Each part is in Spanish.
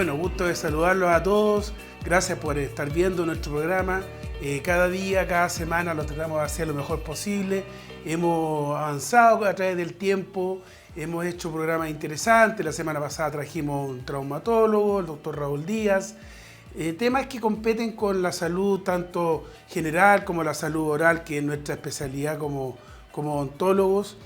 Bueno, gusto de saludarlos a todos. Gracias por estar viendo nuestro programa. Cada día, cada semana lo tratamos de hacer lo mejor posible. Hemos avanzado a través del tiempo. Hemos hecho programas interesantes. La semana pasada trajimos un traumatólogo, el doctor Raúl Díaz. Temas que competen con la salud tanto general como la salud oral, que es nuestra especialidad como odontólogos.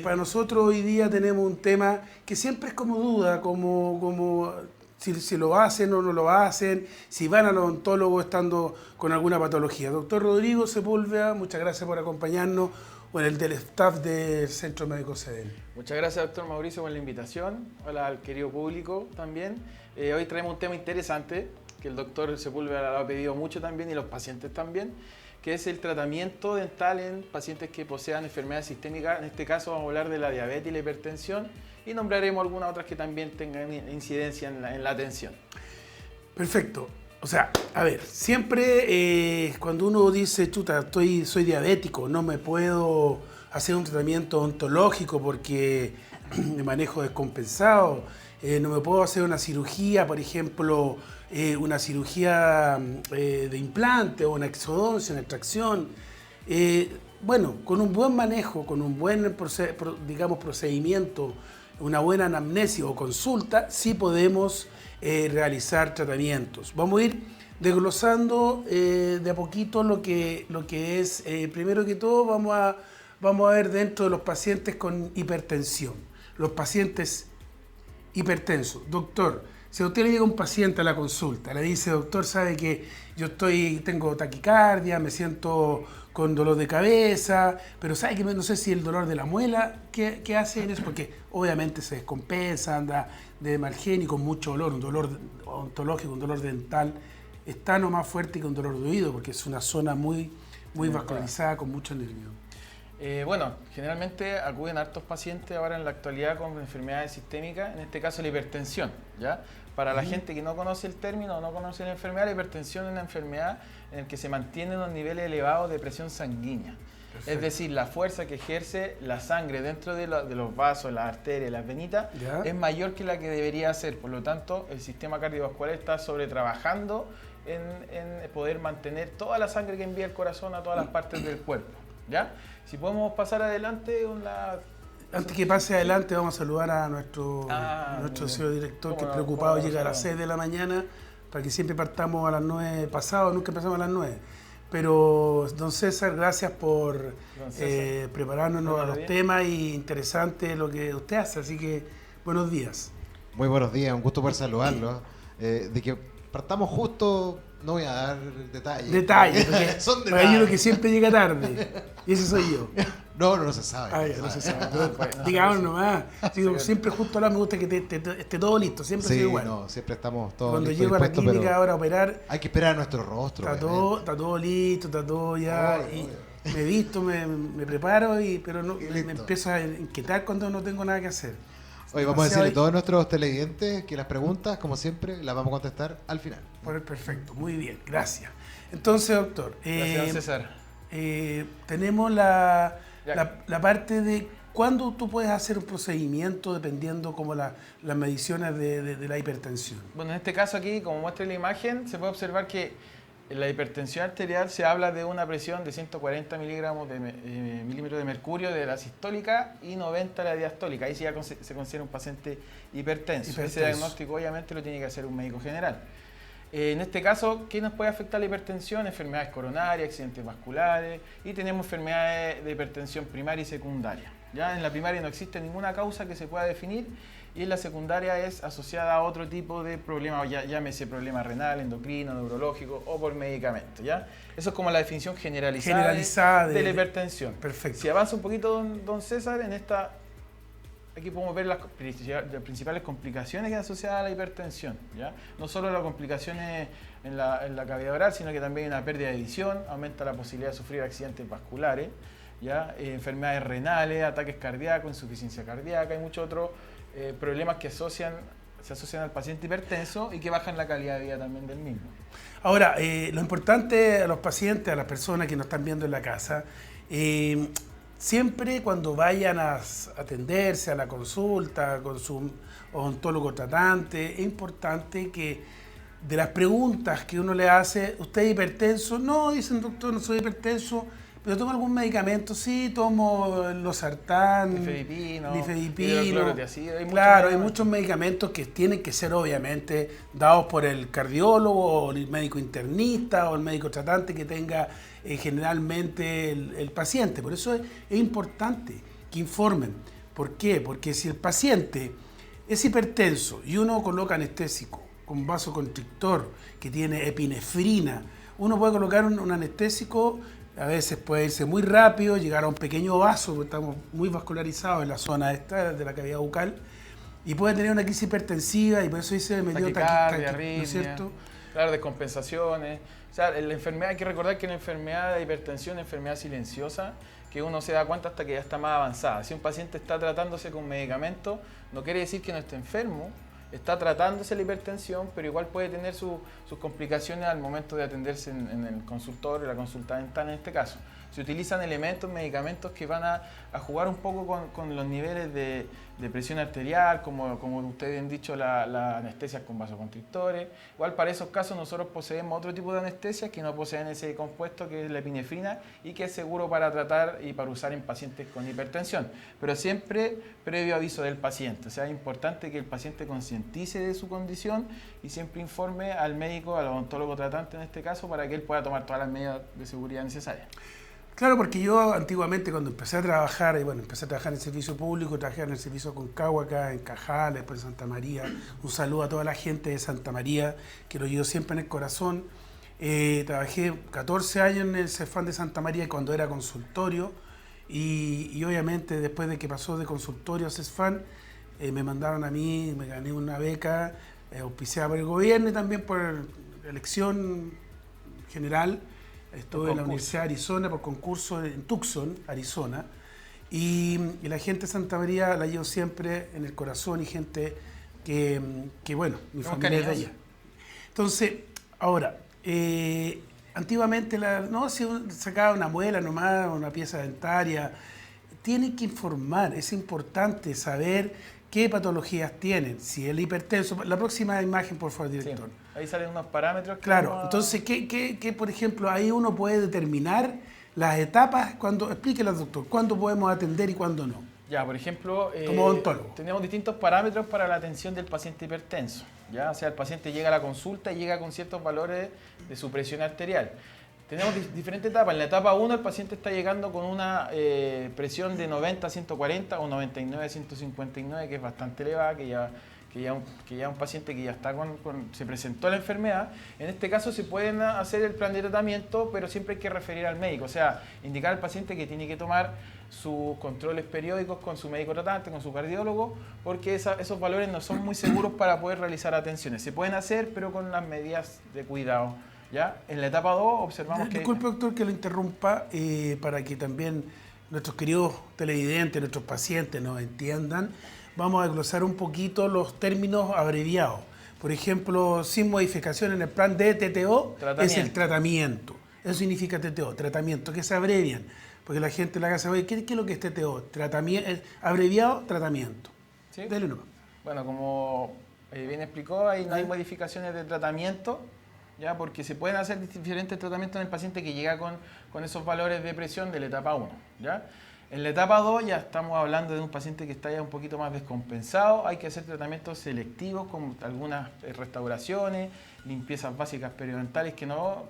Para nosotros hoy día tenemos un tema que siempre es como duda, como si lo hacen o no lo hacen, si van al odontólogo estando con alguna patología. Doctor Rodrigo Sepúlveda, muchas gracias por acompañarnos, bueno, el del staff del Centro Médico CEDEL. Muchas gracias, doctor Mauricio, por la invitación. Hola al querido público también. Hoy traemos un tema interesante que el doctor Sepúlveda lo ha pedido mucho también y los pacientes también, que es el tratamiento dental en pacientes que posean enfermedades sistémicas. En este caso vamos a hablar de la diabetes y la hipertensión y nombraremos algunas otras que también tengan incidencia en la atención. Perfecto. O sea, a ver, siempre cuando uno dice, chuta, soy diabético, no me puedo hacer un tratamiento odontológico porque me manejo descompensado, no me puedo hacer una cirugía, por ejemplo, una cirugía de implante o una exodoncia, una extracción. Bueno, con un buen manejo, con un buen procedimiento, una buena anamnesis o consulta, sí podemos realizar tratamientos. Vamos a ir desglosando de a poquito lo que es, primero que todo vamos a ver dentro de los pacientes con hipertensión, los pacientes hipertensos. Doctor, si a usted le llega un paciente a la consulta, le dice, doctor, sabe que yo tengo taquicardia, me siento con dolor de cabeza, pero sabe que no sé si el dolor de la muela, ¿qué hace en eso? Porque obviamente se descompensa, anda de mal genio y con mucho dolor, un dolor odontológico, un dolor dental, es tan o más fuerte que un dolor de oído, porque es una zona muy vascularizada con mucho nervio. Bueno, generalmente acuden hartos pacientes ahora en la actualidad con enfermedades sistémicas, en este caso la hipertensión, ¿ya? Para la gente que no conoce el término o no conoce la enfermedad, la hipertensión es una enfermedad en la que se mantienen los niveles elevados de presión sanguínea. Perfecto. Es decir, la fuerza que ejerce la sangre dentro de los vasos, las arterias, las venitas, ¿ya? Es mayor que la que debería ser. Por lo tanto, el sistema cardiovascular está sobretrabajando en poder mantener toda la sangre que envía el corazón a todas las partes del cuerpo, ¿ya? Si podemos pasar adelante con la... Antes que pase adelante, vamos a saludar a nuestro señor director, que es preocupado, llega a las 6 de la mañana, para que siempre partamos a las 9 pasado, nunca empezamos a las 9. Pero, don César, gracias por prepararnos a los temas y interesante lo que usted hace, así que buenos días. Muy buenos días, un gusto poder saludarlos. De que partamos justo, no voy a dar detalles. Detalles, porque son detalles. Hay uno que siempre llega tarde, y ese soy yo. No se sabe. No se sabe. Digamos nomás. Siempre justo ahora me gusta que esté todo listo, siempre sí, soy igual. No, siempre estamos todos cuando llego a la clínica ahora a operar, hay que esperar a nuestro rostro. Está todo listo, está todo ya. Me he visto, me preparo, pero no, me empiezo a inquietar cuando no tengo nada que hacer. Hoy vamos a decirle a todos nuestros televidentes que las preguntas, como siempre, las vamos a contestar al final. Perfecto, muy bien, gracias. Entonces, doctor, gracias, César. Tenemos la parte de cuándo tú puedes hacer un procedimiento dependiendo como las mediciones de la hipertensión. Bueno, en este caso aquí, como muestra la imagen, se puede observar que en la hipertensión arterial se habla de una presión de 140 milímetros de mercurio de la sistólica y 90 de la diastólica. Ahí sí ya se considera un paciente hipertenso. Ese diagnóstico obviamente lo tiene que hacer un médico general. En este caso, ¿qué nos puede afectar la hipertensión? Enfermedades coronarias, accidentes vasculares y tenemos enfermedades de hipertensión primaria y secundaria. Ya en la primaria no existe ninguna causa que se pueda definir y en la secundaria es asociada a otro tipo de problema, llámese problema renal, endocrino, neurológico o por medicamento, ¿ya? Eso es como la definición generalizada de la hipertensión. Perfecto. Si avanza un poquito, don César, aquí podemos ver las principales complicaciones que están asociadas a la hipertensión, ¿ya? No solo las complicaciones en la cavidad oral, sino que también hay una pérdida de visión, aumenta la posibilidad de sufrir accidentes vasculares, ¿ya? Enfermedades renales, ataques cardíacos, insuficiencia cardíaca y muchos otros problemas que se asocian al paciente hipertenso y que bajan la calidad de vida también del mismo. Ahora, lo importante a los pacientes, a las personas que nos están viendo en la casa, siempre cuando vayan a atenderse a la consulta con su odontólogo tratante, es importante que de las preguntas que uno le hace, ¿usted es hipertenso? No, dicen doctor, no soy hipertenso, pero tomo algún medicamento, sí, tomo losartán, nifedipino, hidroclorotiazida, claro, hay muchos medicamentos que tienen que ser obviamente dados por el cardiólogo o el médico internista o el médico tratante que tenga generalmente el paciente. Por eso es importante que informen. ¿Por qué? Porque si el paciente es hipertenso y uno coloca anestésico con vasoconstrictor que tiene epinefrina, uno puede colocar un anestésico. A veces puede irse muy rápido, llegar a un pequeño vaso, porque estamos muy vascularizados en la zona esta de la cavidad bucal, y puede tener una crisis hipertensiva, y por eso dice medio taquicardia, ¿no es cierto? Claro, descompensaciones. O sea, la enfermedad, hay que recordar que la enfermedad de hipertensión es una enfermedad silenciosa, que uno se da cuenta hasta que ya está más avanzada. Si un paciente está tratándose con medicamentos, no quiere decir que no esté enfermo, está tratándose la hipertensión, pero igual puede tener sus complicaciones al momento de atenderse en el consultorio, la consulta dental en este caso. Se utilizan elementos, medicamentos que van a jugar un poco con los niveles de presión arterial, como ustedes han dicho, la anestesia con vasoconstrictores. Igual para esos casos nosotros poseemos otro tipo de anestesias que no poseen ese compuesto que es la epinefrina y que es seguro para tratar y para usar en pacientes con hipertensión. Pero siempre previo aviso del paciente. O sea, es importante que el paciente concientice de su condición y siempre informe al médico, al odontólogo tratante en este caso, para que él pueda tomar todas las medidas de seguridad necesarias. Claro, porque yo antiguamente cuando empecé a trabajar, empecé a trabajar en el servicio público, trabajé en el servicio Concagua acá en Cajal, después en Santa María. Un saludo a toda la gente de Santa María, que lo llevo siempre en el corazón. Trabajé 14 años en el Cefam de Santa María cuando era consultorio y obviamente después de que pasó de consultorio a Cefam, me mandaron a mí, me gané una beca auspiciada por el gobierno y también por elección general. Estuve en la Universidad de Arizona por concurso en Tucson, Arizona, y la gente de Santa María la llevo siempre en el corazón y gente que bueno, mi familia es de allá. Entonces, ahora, antiguamente si uno sacaba una muela nomás, una pieza dentaria, tienen que informar, es importante saber qué patologías tienen, si el hipertenso. La próxima imagen, por favor, director. Sí. Ahí salen unos parámetros. Claro, entonces, ¿qué, por ejemplo, ahí uno puede determinar las etapas? Explíquelas, doctor, ¿cuándo podemos atender y cuándo no? Ya, por ejemplo, como odontólogo. Tenemos distintos parámetros para la atención del paciente hipertenso. ¿Ya? O sea, el paciente llega a la consulta y llega con ciertos valores de su presión arterial. Tenemos diferentes etapas. En la etapa 1 el paciente está llegando con una presión de 90 a 140 o 99 a 159, que es bastante elevada, que ya un paciente que ya está se presentó la enfermedad. En este caso se pueden hacer el plan de tratamiento, pero siempre hay que referir al médico. O sea, indicar al paciente que tiene que tomar sus controles periódicos con su médico tratante, con su cardiólogo, porque esos valores no son muy seguros para poder realizar atenciones. Se pueden hacer, pero con las medidas de cuidado. ¿Ya? En la etapa 2 observamos que... Disculpe, doctor, que lo interrumpa, para que también nuestros queridos televidentes, nuestros pacientes nos entiendan. Vamos a desglosar un poquito los términos abreviados. Por ejemplo, sin modificación en el plan de TTO es el tratamiento. Eso significa TTO, tratamiento, que se abrevian. Porque la gente le haga saber, ¿qué es lo que es TTO? Abreviado, tratamiento. ¿Sí? Dele nomás. Bueno, como bien explicó, ahí no hay modificaciones de tratamiento, ¿ya? Porque se pueden hacer diferentes tratamientos en el paciente que llega con esos valores de presión de la etapa 1, ¿ya? En la etapa 2 ya estamos hablando de un paciente que está ya un poquito más descompensado. Hay que hacer tratamientos selectivos con algunas restauraciones, limpiezas básicas periodontales que no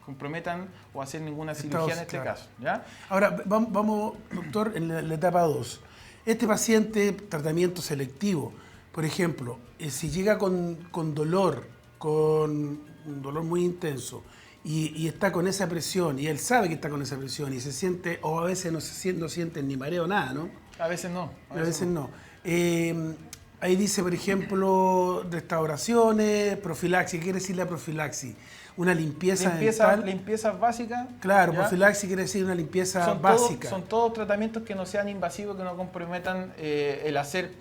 comprometan o hacer ninguna cirugía en este caso, ¿ya? Ahora, vamos, doctor, en la etapa 2. Este paciente, tratamiento selectivo, por ejemplo, si llega con dolor, con un dolor muy intenso, y está con esa presión, y él sabe que está con esa presión, y se siente, o a veces no siente ni mareo, nada, ¿no? A veces no. A veces no. Ahí dice, por ejemplo, restauraciones, profilaxis. ¿Qué quiere decir la profilaxis? Una limpieza dental. Limpiezas básicas. Claro, ¿ya? Profilaxis quiere decir una limpieza básica. Son todos tratamientos que no sean invasivos, que no comprometan el hacer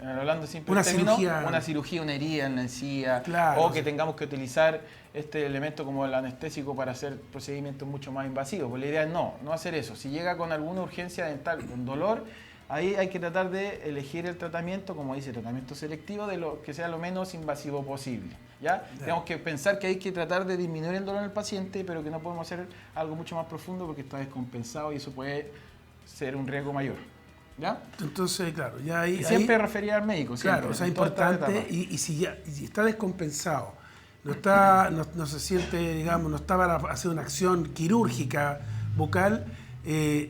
hablando en simple Una términos, cirugía. una cirugía, una herida en la encía, Claro, o que tengamos que utilizar este elemento como el anestésico para hacer procedimientos mucho más invasivos. Pues la idea es no hacer eso. Si llega con alguna urgencia dental, con dolor, ahí hay que tratar de elegir el tratamiento, como dice, tratamiento selectivo, de lo que sea lo menos invasivo posible. ¿Ya? Tenemos que pensar que hay que tratar de disminuir el dolor en el paciente, pero que no podemos hacer algo mucho más profundo porque está descompensado y eso puede ser un riesgo mayor. ¿Ya? Entonces, claro, ya ahí... Y siempre ahí, referir al médico. Siempre, claro, o sea, en todas estas importante, etapas. y si está descompensado, no se siente, digamos, no está para hacer una acción quirúrgica bucal,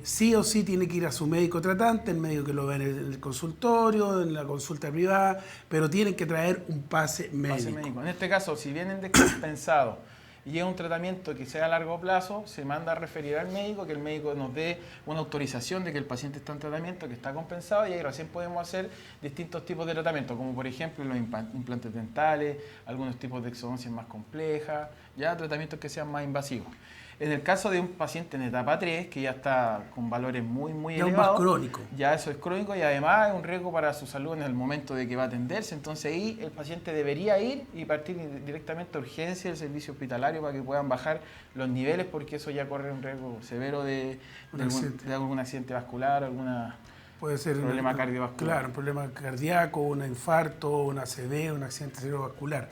sí o sí tiene que ir a su médico tratante, el médico que lo ve en el consultorio, en la consulta privada, pero tienen que traer un pase médico. En este caso, si vienen descompensados y llega un tratamiento que sea a largo plazo, se manda a referir al médico, que el médico nos dé una autorización de que el paciente está en tratamiento, que está compensado, y ahí recién podemos hacer distintos tipos de tratamiento, como por ejemplo los implantes dentales, algunos tipos de exodoncias más complejas, ya tratamientos que sean más invasivos. En el caso de un paciente en etapa 3, que ya está con valores muy Ya un elevados, más crónico. ya eso es crónico y además es un riesgo para su salud en el momento de que va a atenderse. Entonces ahí el paciente debería ir y partir directamente a urgencia del servicio hospitalario para que puedan bajar los niveles, porque eso ya corre un riesgo severo de algún accidente vascular, Puede ser problema cardiovascular. Claro, un problema cardíaco, un infarto, una ACV, un accidente cerebrovascular.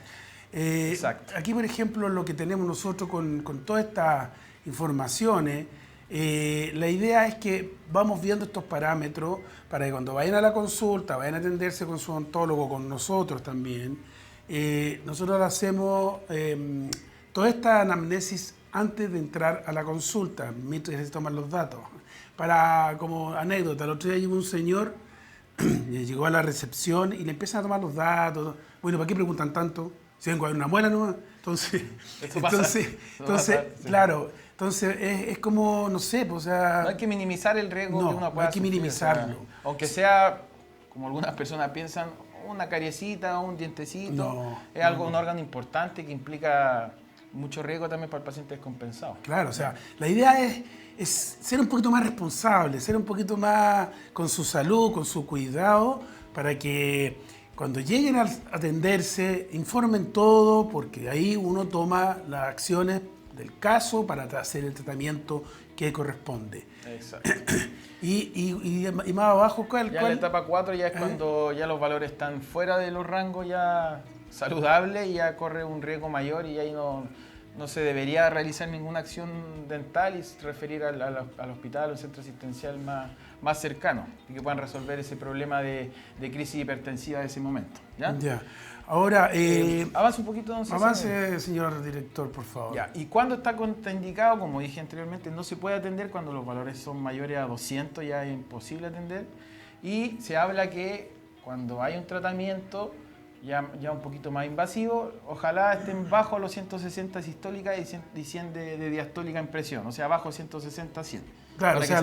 Exacto. Aquí, por ejemplo, lo que tenemos nosotros con todas estas informaciones, la idea es que vamos viendo estos parámetros para que cuando vayan a la consulta, vayan a atenderse con su odontólogo, con nosotros también, nosotros hacemos toda esta anamnesis antes de entrar a la consulta, mientras se toman los datos. Para, como anécdota, el otro día llegó un señor, llegó a la recepción y le empiezan a tomar los datos. Bueno, ¿para qué preguntan tanto? Si vengo a ver una muela nomás. Entonces, claro, entonces es como, no sé, pues, o sea... No hay que minimizar el riesgo que uno pueda no hay que sufrir, minimizarlo. o sea, aunque sea, como algunas personas piensan, una cariecita, un dientecito, es algo, un órgano importante que implica mucho riesgo también para el paciente descompensado. Claro, o sea, la idea es ser un poquito más responsable, ser un poquito más con su salud, con su cuidado, para que cuando lleguen a atenderse, informen todo, porque ahí uno toma las acciones del caso para hacer el tratamiento que corresponde. Exacto. Y más abajo, ¿cuál? Ya en la etapa 4 ya es cuando ya los valores están fuera de los rangos ya saludables y ya corre un riesgo mayor y ahí no se debería realizar ninguna acción dental y referir al hospital o al centro asistencial más cercano y que puedan resolver ese problema de crisis hipertensiva de ese momento. ¿Ya? Ya. Ahora, avanza un poquito, don César. avance, señor director, por favor. Ya. Y cuando está contraindicado, como dije anteriormente, no se puede atender cuando los valores son mayores a 200, ya es imposible atender. Y se habla que cuando hay un tratamiento ya un poquito más invasivo, ojalá estén bajo los 160 sistólica y 100 de diastólica en presión, o sea, bajo 160 100. Claro, o sea,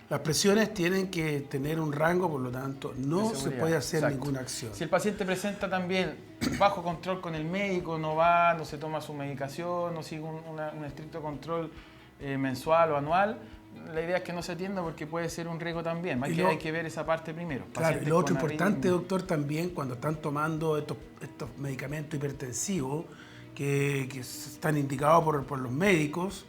las presiones tienen que tener un rango, por lo tanto, no se puede hacer ninguna acción. Si el paciente presenta también bajo control con el médico, no se toma su medicación, no sigue un estricto control mensual o anual, la idea es que no se atienda porque puede ser un riesgo también. Hay que ver esa parte primero. Claro, y lo otro importante, doctor, también cuando están tomando estos medicamentos hipertensivos que están indicados por los médicos,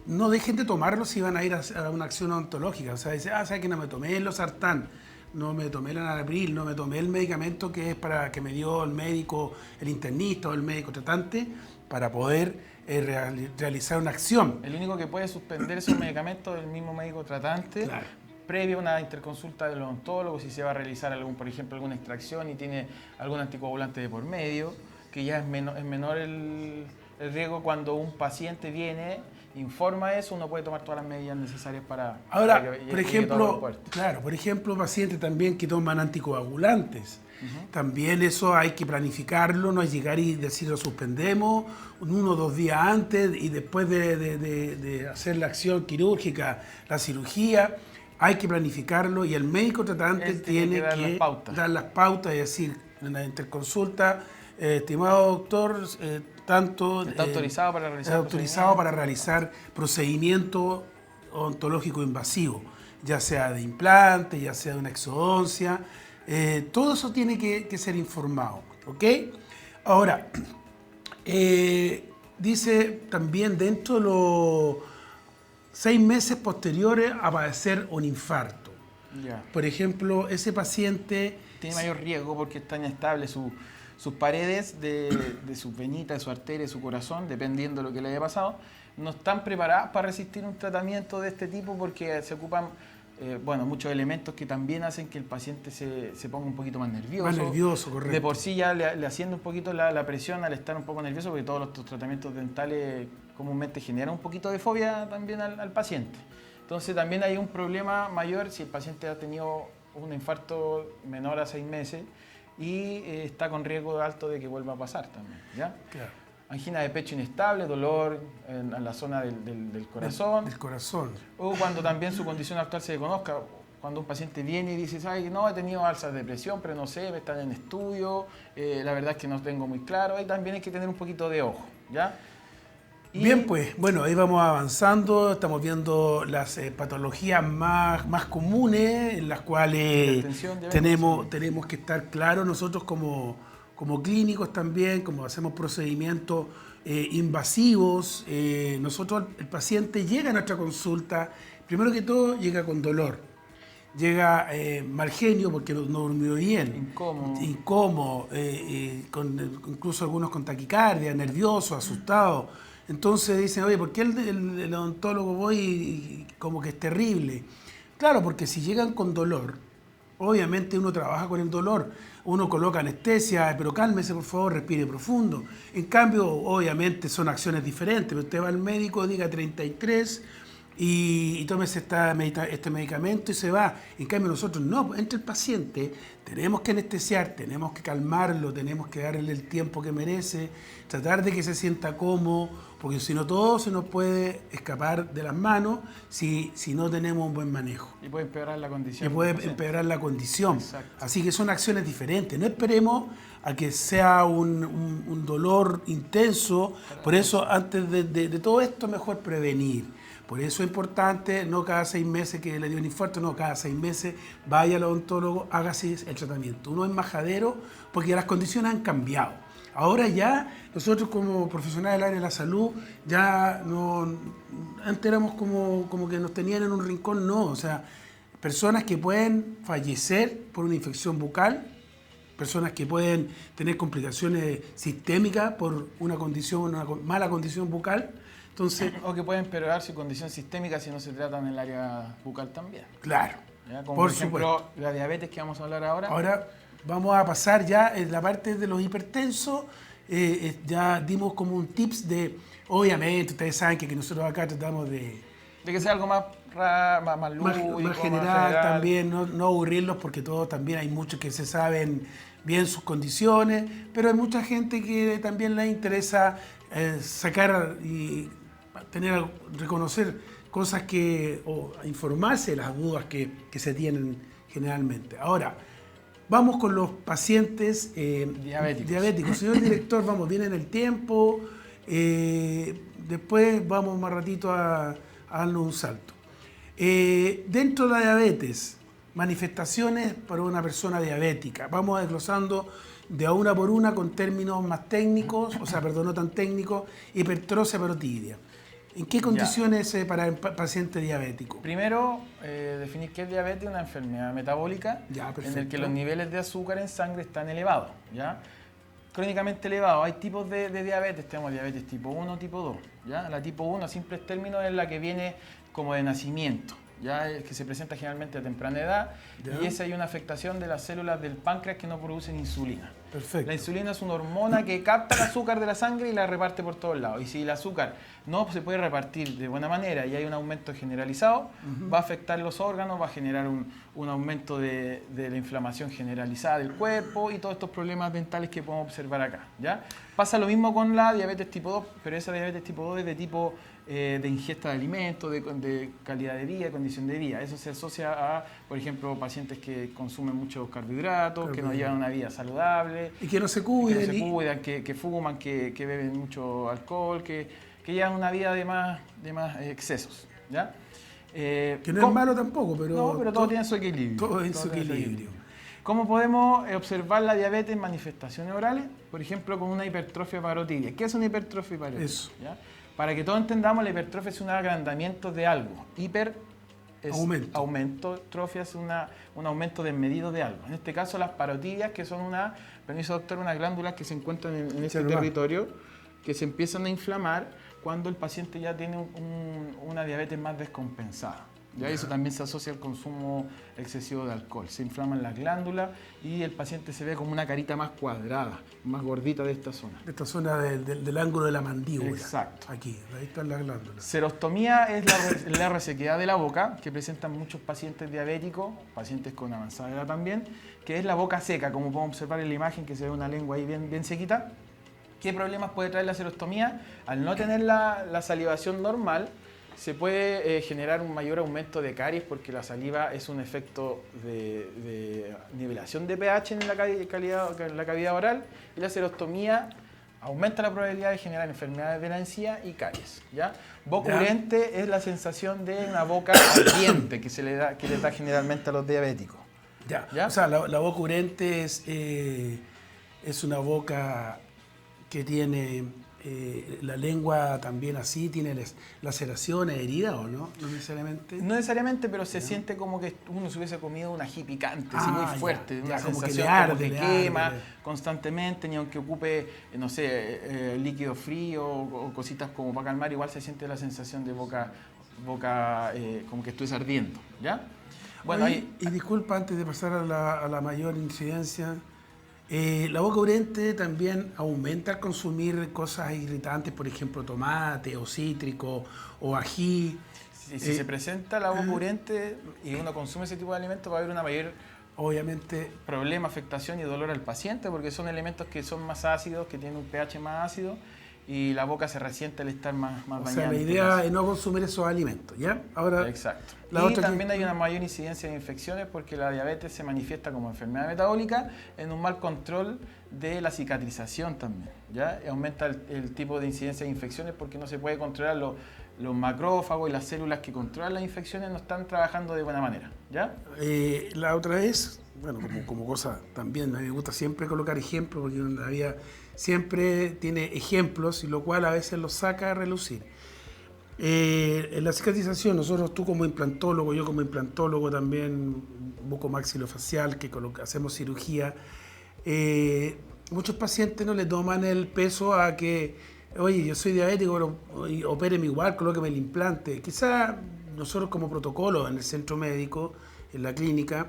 no dejen de tomarlos si van a ir a una acción odontológica. O sea, dice, ¿sabes que no me tomé el losartán? No me tomé el enalapril, no me tomé el medicamento que es para que me dio el médico, el internista o el médico tratante para poder realizar una acción. El único que puede suspender esos medicamentos es el mismo médico tratante, claro, previo a una interconsulta del odontólogo, si se va a realizar por ejemplo, alguna extracción y tiene algún anticoagulante de por medio, que ya es menor el riesgo cuando un paciente viene, informa eso, uno puede tomar todas las medidas necesarias para... Ahora, para que por ejemplo, pacientes también que toman anticoagulantes. También eso hay que planificarlo, no es llegar y decir lo suspendemos 1 o 2 días antes y después de hacer la acción quirúrgica, la cirugía, hay que planificarlo y el médico tratante tiene que dar las pautas y decir en la interconsulta, estimado doctor, está autorizado para realizar procedimiento odontológico invasivo. ya sea de implante, ya sea de una exodoncia. Todo eso tiene que ser informado, ¿ok? Ahora, dice también dentro de los 6 meses posteriores a padecer un infarto. Ya. Por ejemplo, ese paciente... Tiene mayor riesgo porque está inestable sus paredes de sus venitas, de su arteria, de su corazón, dependiendo de lo que le haya pasado, no están preparadas para resistir un tratamiento de este tipo porque se ocupan muchos elementos que también hacen que el paciente se ponga un poquito más nervioso. Más nervioso, correcto. De por sí ya le asciende un poquito la presión al estar un poco nervioso, porque todos los tratamientos dentales comúnmente generan un poquito de fobia también al paciente. Entonces también hay un problema mayor si el paciente ha tenido un infarto menor a 6 meses y está con riesgo alto de que vuelva a pasar también, ¿ya? Claro. Angina de pecho inestable, dolor en la zona del corazón. Del corazón. O cuando también su condición actual se desconozca. Cuando un paciente viene y dice, ¿sabes? No, he tenido alzas de presión, pero no sé, me están en estudio, la verdad es que no tengo muy claro. Ahí también hay que tener un poquito de ojo, ¿ya? Bien, pues, bueno, ahí vamos avanzando, estamos viendo las patologías más comunes, en las cuales tenemos que estar claros nosotros como clínicos también, como hacemos procedimientos invasivos. Nosotros, el paciente llega a nuestra consulta, primero que todo llega con dolor, llega mal genio porque no durmió bien, incómodo, incluso algunos con taquicardia, nerviosos, asustados. Entonces dicen, oye, ¿por qué el odontólogo voy y como que es terrible? Claro, porque si llegan con dolor, obviamente uno trabaja con el dolor, uno coloca anestesia, pero cálmese por favor, respire profundo. En cambio, obviamente son acciones diferentes. Usted va al médico, diga 33 y tómese este medicamento y se va. En cambio nosotros no, entre el paciente tenemos que anestesiar, tenemos que calmarlo, tenemos que darle el tiempo que merece, tratar de que se sienta cómodo, porque si no todo se nos puede escapar de las manos si no tenemos un buen manejo. Y puede empeorar la condición. Y puede empeorar la condición. Exacto. Así que son acciones diferentes. No esperemos a que sea un dolor intenso. Por eso, antes de todo esto, mejor prevenir. Por eso es importante, no cada 6 meses que le dio un infarto, no, cada 6 meses vaya al odontólogo, hágase el tratamiento. Uno es majadero porque las condiciones han cambiado. Ahora ya nosotros como profesionales del área de la salud ya no, antes éramos como que nos tenían en un rincón, no, o sea, personas que pueden fallecer por una infección bucal, personas que pueden tener complicaciones sistémicas por una mala condición bucal. Entonces, o que pueden empeorar su condición sistémica si no se tratan en el área bucal también. Claro. ¿Ya? Como por ejemplo la diabetes que vamos a hablar ahora. Ahora vamos a pasar ya en la parte de los hipertensos. Ya dimos como un tips de, obviamente, ustedes saben que nosotros acá tratamos de que sea algo más lúdico, más general también, no aburrirlos porque todos también hay muchos que se saben bien sus condiciones, pero hay mucha gente que también les interesa sacar y reconocer cosas o informarse de las dudas que se tienen generalmente. Ahora, vamos con los pacientes diabéticos. Señor director, vamos bien en el tiempo. Después vamos más ratito a darnos un salto. Dentro de la diabetes, manifestaciones para una persona diabética. Vamos desglosando de a una por una con términos más técnicos, no tan técnicos, hipertrofia parotidia. ¿En qué condiciones para el paciente diabético? Primero, definir qué es diabetes, una enfermedad metabólica en la que los niveles de azúcar en sangre están elevados, ¿ya? Crónicamente elevados. Hay tipos de diabetes, tenemos diabetes tipo 1, tipo 2, ¿ya? La tipo 1, a simples términos, es la que viene como de nacimiento, ¿ya? Que se presenta generalmente a temprana edad, ¿ya? Y esa hay una afectación de las células del páncreas que no producen insulina. Perfecto. La insulina es una hormona que capta el azúcar de la sangre y la reparte por todos lados. Y si el azúcar no se puede repartir de buena manera y hay un aumento generalizado, va a afectar los órganos, va a generar un aumento de la inflamación generalizada del cuerpo y todos estos problemas dentales que podemos observar acá, ¿ya? Pasa lo mismo con la diabetes tipo 2, pero esa diabetes tipo 2 es de tipo de ingesta de alimentos, de calidad de vida, condición de vida. Eso se asocia a, por ejemplo, pacientes que consumen muchos carbohidratos, que no llevan una vida saludable. Y que no se cuidan. Que fuman, que beben mucho alcohol, que llevan una vida de más excesos, ¿ya? Que no es malo tampoco, pero... No, pero todo tiene su equilibrio. Todo en su tiene equilibrio. ¿Cómo podemos observar la diabetes en manifestaciones orales? Por ejemplo, con una hipertrofia parotidia. ¿Qué es una hipertrofia parotidia? Eso. ¿Ya? Para que todos entendamos, la hipertrofia es un agrandamiento de algo. Hiper es aumento, trofia es un aumento desmedido de algo. En este caso, las parotidias, que son permiso doctor, unas glándulas que se encuentran en ese territorio, que se empiezan a inflamar cuando el paciente ya tiene una diabetes más descompensada. ¿Ya? Eso también se asocia al consumo excesivo de alcohol. Se inflaman las glándulas y el paciente se ve como una carita más cuadrada, más gordita de esta zona. De esta zona del ángulo de la mandíbula. Exacto. Aquí, ahí están las glándulas. Serostomía es la resequedad de la boca que presentan muchos pacientes diabéticos, pacientes con avanzada edad también, que es la boca seca, como podemos observar en la imagen, que se ve una lengua ahí bien sequita. ¿Qué problemas puede traer la serostomía? Al no tener la salivación normal, se puede generar un mayor aumento de caries porque la saliva es un efecto de nivelación de pH en la cavidad oral y la serostomía aumenta la probabilidad de generar enfermedades de la encía y caries. ¿Ya? Boca urente es la sensación de una boca ardiente que le da generalmente a los diabéticos. ¿Ya? O sea, la boca urente es una boca que tiene... la lengua también así, tiene laceraciones, heridas o no, no necesariamente. No necesariamente, pero se siente como que uno se hubiese comido un ají picante, así muy fuerte, una como sensación que como que quema constantemente, ni aunque ocupe, no sé, líquido frío o cositas como para calmar, igual se siente la sensación de boca como que estuviese ardiendo, ¿ya? Bueno, y disculpa, antes de pasar a la mayor incidencia, la boca urente también aumenta al consumir cosas irritantes, por ejemplo, tomate o cítrico o ají. Si se presenta la boca urente y uno consume ese tipo de alimentos, va a haber una mayor problema, afectación y dolor al paciente, porque son elementos que son más ácidos, que tienen un pH más ácido y la boca se resiente al estar más bañada. O sea, la idea es no consumir esos alimentos, ¿ya? Ahora, exacto. Y también hay una mayor incidencia de infecciones porque la diabetes se manifiesta como enfermedad metabólica en un mal control de la cicatrización también, ¿ya? Y aumenta el tipo de incidencia de infecciones porque no se puede controlar los macrófagos y las células que controlan las infecciones no están trabajando de buena manera, ¿ya? La otra vez, bueno, como cosa también, a mí me gusta siempre colocar ejemplos porque la vida siempre tiene ejemplos y lo cual a veces los saca a relucir. En la cicatrización, tú como implantólogo, yo como implantólogo también, bucomaxilofacial, que hacemos cirugía, muchos pacientes no le toman el peso a que, oye, yo soy diabético, pero opéreme igual, colóqueme el implante. Quizá nosotros como protocolo en el centro médico, en la clínica,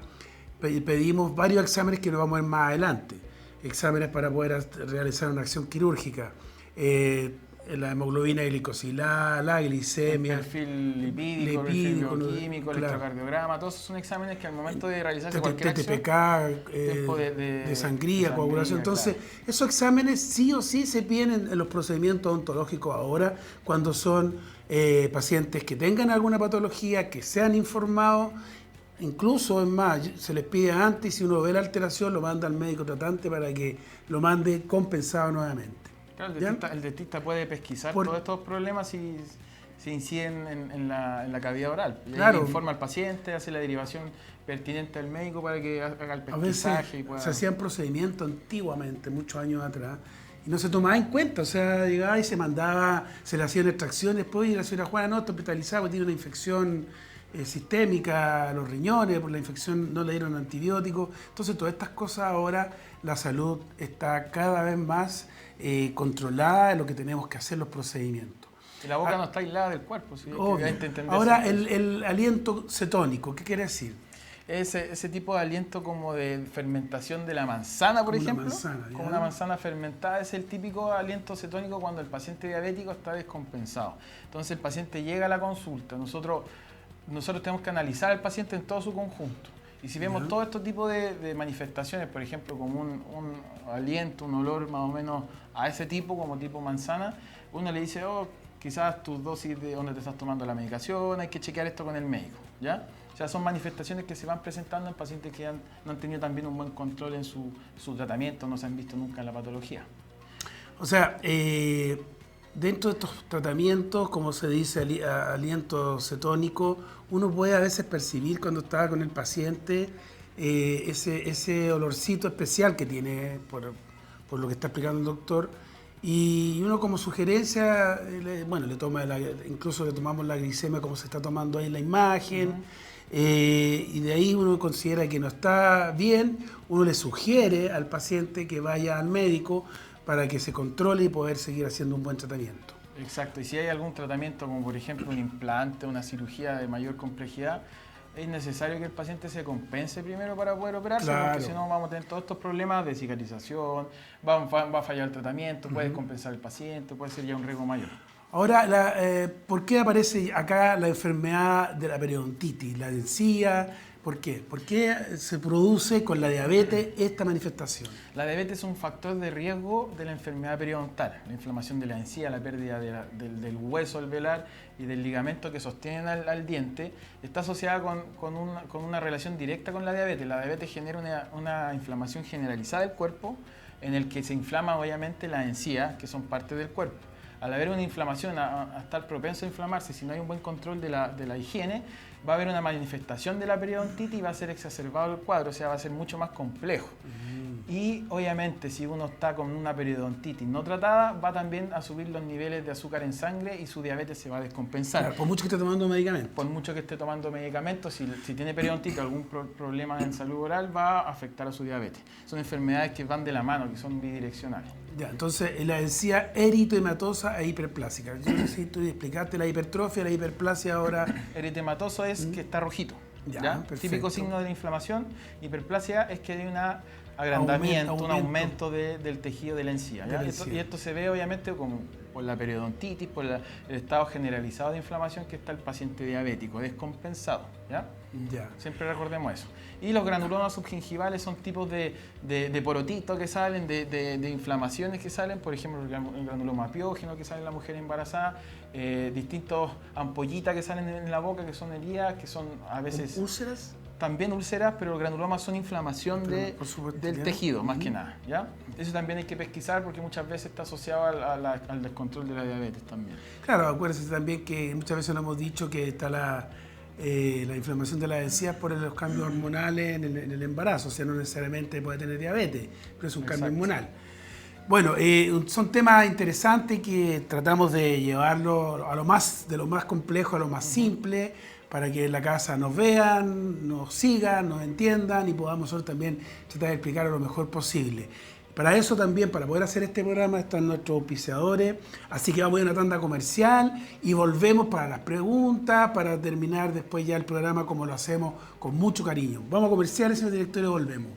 pedimos varios exámenes que nos vamos a ver más adelante. Exámenes para poder realizar una acción quirúrgica. La hemoglobina glicosilada, la glicemia, el perfil lipídico, el perfil bioquímico, el electrocardiograma, todos son exámenes que al momento de realizarse cualquier acción, TTPK, de sangría, coagulación. Entonces, esos exámenes sí o sí se piden en los procedimientos odontológicos ahora, cuando son pacientes que tengan alguna patología, que sean informados. Incluso, es más, se les pide antes y si uno ve la alteración, lo manda al médico tratante para que lo mande compensado nuevamente. Claro, el dentista puede pesquisar todos estos problemas si inciden en la cavidad oral. Y ahí informa al paciente, hace la derivación pertinente al médico para que haga el pesquisaje. A veces se hacían procedimientos antiguamente, muchos años atrás, y no se tomaba en cuenta. O sea, llegaba y se mandaba, se le hacían extracciones, después y la señora Juana no, está hospitalizada porque tiene una infección sistémica a los riñones, por la infección no le dieron antibióticos. Entonces, todas estas cosas ahora, la salud está cada vez más controlada en lo que tenemos que hacer los procedimientos. Y la boca no está aislada del cuerpo. ¿Sí? Ahora, el aliento cetónico, ¿qué quiere decir? Ese tipo de aliento como de fermentación de la manzana, por ejemplo. Como una manzana fermentada, es el típico aliento cetónico cuando el paciente diabético está descompensado. Entonces, el paciente llega a la consulta, nosotros tenemos que analizar al paciente en todo su conjunto. Y si vemos todo este tipo de manifestaciones, por ejemplo, como un aliento, un olor más o menos a ese tipo, como tipo manzana, uno le dice, quizás tus dosis de donde te estás tomando la medicación, hay que chequear esto con el médico, ¿ya? O sea, son manifestaciones que se van presentando en pacientes que no han tenido también un buen control en su tratamiento, no se han visto nunca en la patología. O sea, dentro de estos tratamientos, como se dice, aliento cetónico, uno puede a veces percibir cuando está con el paciente ese olorcito especial que tiene por lo que está explicando el doctor. Y uno como sugerencia, incluso le tomamos la glicemia como se está tomando ahí en la imagen, y de ahí uno considera que no está bien, uno le sugiere al paciente que vaya al médico para que se controle y poder seguir haciendo un buen tratamiento. Exacto, y si hay algún tratamiento como por ejemplo un implante, una cirugía de mayor complejidad, es necesario que el paciente se compense primero para poder operarse, Claro. porque si no vamos a tener todos estos problemas de cicatrización, va a fallar el tratamiento, puede compensar el paciente, puede ser ya un riesgo mayor. Ahora, ¿por qué aparece acá la enfermedad de la periodontitis, la encía? ¿Por qué? ¿Por qué se produce con la diabetes esta manifestación? La diabetes es un factor de riesgo de la enfermedad periodontal, la inflamación de la encía, la pérdida del hueso alveolar y del ligamento que sostienen al diente, está asociada con una relación directa con la diabetes. La diabetes genera una inflamación generalizada del cuerpo, en el que se inflama obviamente la encía, que son parte del cuerpo. Al haber una inflamación, a estar propenso a inflamarse, si no hay un buen control de la higiene, va a haber una manifestación de la periodontitis y va a ser exacerbado el cuadro, o sea, va a ser mucho más complejo. Y obviamente si uno está con una periodontitis no tratada, va también a subir los niveles de azúcar en sangre y su diabetes se va a descompensar. Claro, por mucho que esté tomando medicamentos. Por mucho que esté tomando medicamentos, si tiene periodontitis o algún problema en salud oral, va a afectar a su diabetes. Son enfermedades que van de la mano, que son bidireccionales. Ya, entonces la encía eritematosa e hiperplásica. Yo necesito explicarte la hipertrofia, la hiperplasia ahora. Eritematoso es que está rojito. Ya, ¿ya? perfecto. Típico signo de la inflamación. Hiperplasia es que hay un agrandamiento, un aumento del tejido de la encía. ¿ya? Y esto se ve obviamente como por la periodontitis, por el estado generalizado de inflamación que está el paciente diabético, descompensado. ¿ya? Ya. Siempre recordemos eso. Y los granulomas subgingivales son tipos de porotitos que salen, de inflamaciones que salen, por ejemplo el granuloma piógeno que sale en la mujer embarazada, distintos ampollitas que salen en la boca que son heridas, que son a veces... ¿Úlceras? También úlceras, pero los granulomas son inflamación del tejido, más que nada. ¿ya? Eso también hay que pesquisar porque muchas veces está asociado al descontrol de la diabetes también. Claro, acuérdense también que muchas veces nos hemos dicho que está la inflamación de las encías por los cambios hormonales en el embarazo, o sea, no necesariamente puede tener diabetes, pero es un cambio hormonal. Bueno, son temas interesantes que tratamos de llevarlo de lo más complejo a lo más simple, para que en la casa nos vean, nos sigan, nos entiendan y podamos nosotros también tratar de explicar lo mejor posible. Para eso también, para poder hacer este programa, están nuestros auspiciadores. Así que vamos a ir a una tanda comercial y volvemos para las preguntas, para terminar después ya el programa como lo hacemos con mucho cariño. Vamos a comerciales, señor director, y volvemos.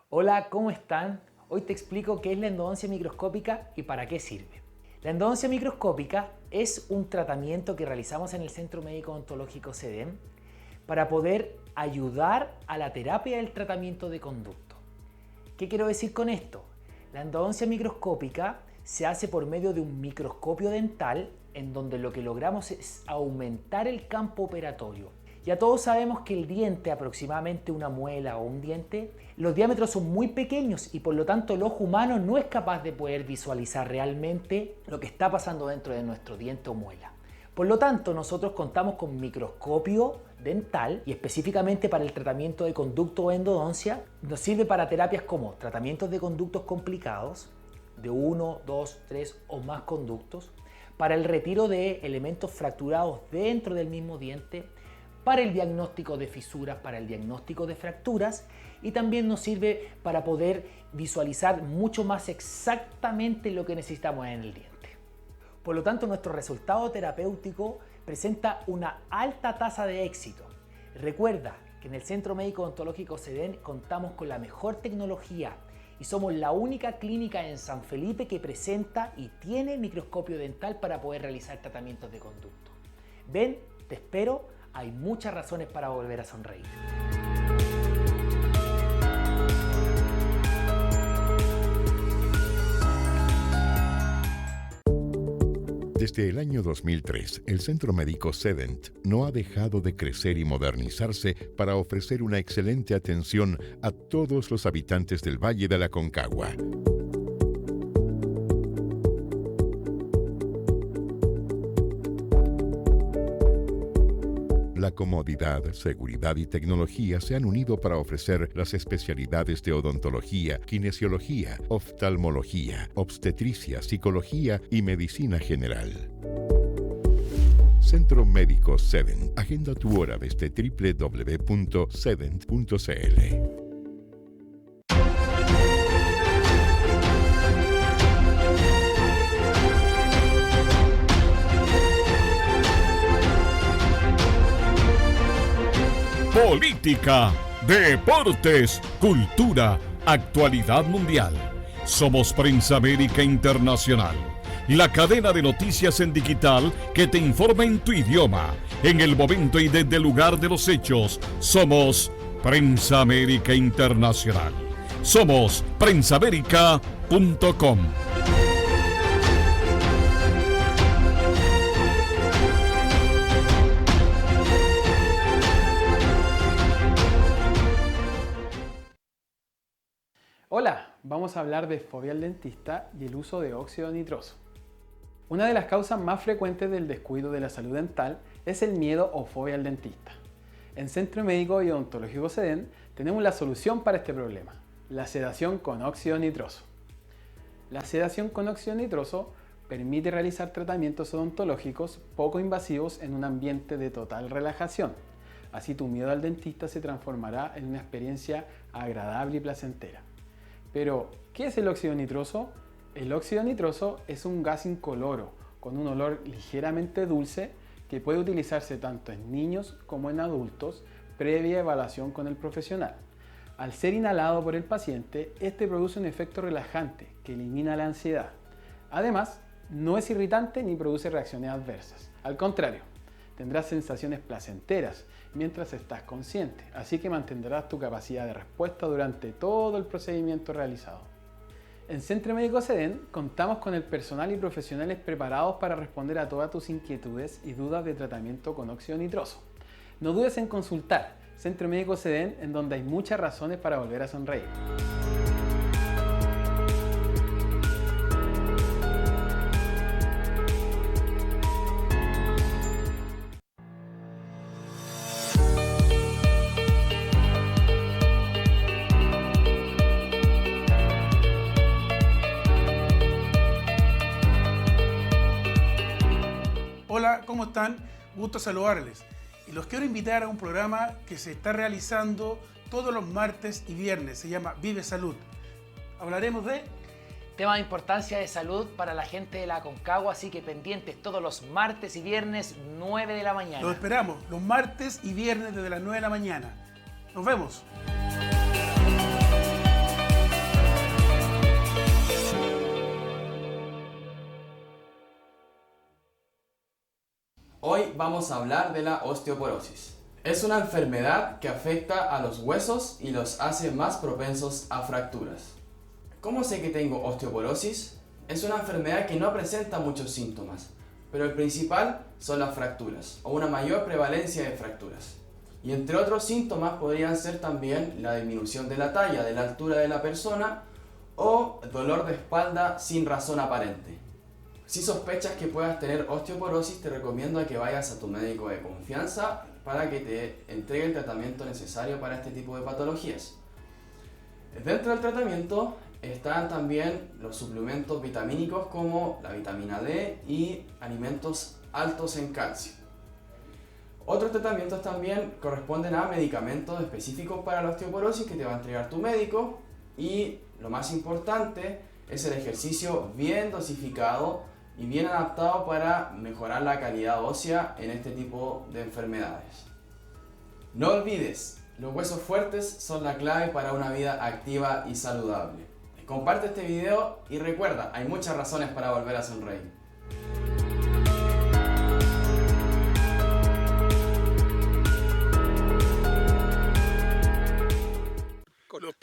Hola, ¿cómo están? Hoy te explico qué es la endodoncia microscópica y para qué sirve. La endodoncia microscópica es un tratamiento que realizamos en el Centro Médico Odontológico CEDEM para poder ayudar a la terapia del tratamiento de conducto. ¿Qué quiero decir con esto? La endodoncia microscópica se hace por medio de un microscopio dental en donde lo que logramos es aumentar el campo operatorio. Ya todos sabemos que el diente, aproximadamente una muela o un diente, los diámetros son muy pequeños y por lo tanto el ojo humano no es capaz de poder visualizar realmente lo que está pasando dentro de nuestro diente o muela. Por lo tanto, nosotros contamos con microscopio dental y específicamente para el tratamiento de conducto o endodoncia, nos sirve para terapias como tratamientos de conductos complicados, de 1, 2, 3 o más conductos, para el retiro de elementos fracturados dentro del mismo diente, para el diagnóstico de fisuras, para el diagnóstico de fracturas y también nos sirve para poder visualizar mucho más exactamente lo que necesitamos en el diente. Por lo tanto, nuestro resultado terapéutico presenta una alta tasa de éxito. Recuerda que en el Centro Médico Odontológico CEDEM contamos con la mejor tecnología y somos la única clínica en San Felipe que presenta y tiene microscopio dental para poder realizar tratamientos de conducto. Ven Te espero, hay muchas razones para volver a sonreír. Desde el año 2003, el Centro Médico Sedent no ha dejado de crecer y modernizarse para ofrecer una excelente atención a todos los habitantes del Valle de la Aconcagua. La comodidad, seguridad y tecnología se han unido para ofrecer las especialidades de odontología, kinesiología, oftalmología, obstetricia, psicología y medicina general. Centro Médico Sedent. Agenda tu hora desde www.sedent.cl. Política, deportes, cultura, actualidad mundial. Somos Prensa América Internacional, la cadena de noticias en digital que te informa en tu idioma, en el momento y desde el lugar de los hechos. Somos Prensa América Internacional. Somos prensaamerica.com. Hola, vamos a hablar de fobia al dentista y el uso de óxido nitroso. Una de las causas más frecuentes del descuido de la salud dental es el miedo o fobia al dentista. En Centro Médico y Odontológico Sedent tenemos la solución para este problema, la sedación con óxido nitroso. La sedación con óxido nitroso permite realizar tratamientos odontológicos poco invasivos en un ambiente de total relajación. Así tu miedo al dentista se transformará en una experiencia agradable y placentera. Pero, ¿qué es el óxido nitroso? El óxido nitroso es un gas incoloro con un olor ligeramente dulce que puede utilizarse tanto en niños como en adultos previa evaluación con el profesional. Al ser inhalado por el paciente, este produce un efecto relajante que elimina la ansiedad. Además, no es irritante ni produce reacciones adversas. Al contrario, tendrás sensaciones placenteras mientras estás consciente, así que mantendrás tu capacidad de respuesta durante todo el procedimiento realizado. En Centro Médico Sedent contamos con el personal y profesionales preparados para responder a todas tus inquietudes y dudas de tratamiento con óxido nitroso. No dudes en consultar Centro Médico Sedent, en donde hay muchas razones para volver a sonreír. Hola, ¿cómo están? Gusto saludarles. Y los quiero invitar a un programa que se está realizando todos los martes y viernes. Se llama Vive Salud. Hablaremos de Tema de importancia de salud para la gente de la Aconcagua, así que pendientes todos los martes y viernes 9 de la mañana. Los esperamos los martes y viernes desde las 9 de la mañana. Nos vemos. Hoy vamos a hablar de la osteoporosis. Es una enfermedad que afecta a los huesos y los hace más propensos a fracturas. ¿Cómo sé que tengo osteoporosis? Es una enfermedad que no presenta muchos síntomas, pero el principal son las fracturas o una mayor prevalencia de fracturas. Y entre otros síntomas podrían ser también la disminución de la talla, de la altura de la persona o dolor de espalda sin razón aparente. Si sospechas que puedas tener osteoporosis, te recomiendo que vayas a tu médico de confianza para que te entregue el tratamiento necesario para este tipo de patologías. Dentro del tratamiento están también los suplementos vitamínicos como la vitamina D y alimentos altos en calcio. Otros tratamientos también corresponden a medicamentos específicos para la osteoporosis que te va a entregar tu médico, y lo más importante es el ejercicio bien dosificado y bien adaptado para mejorar la calidad ósea en este tipo de enfermedades. No olvides, los huesos fuertes son la clave para una vida activa y saludable. Comparte este video y recuerda, hay muchas razones para volver a sonreír.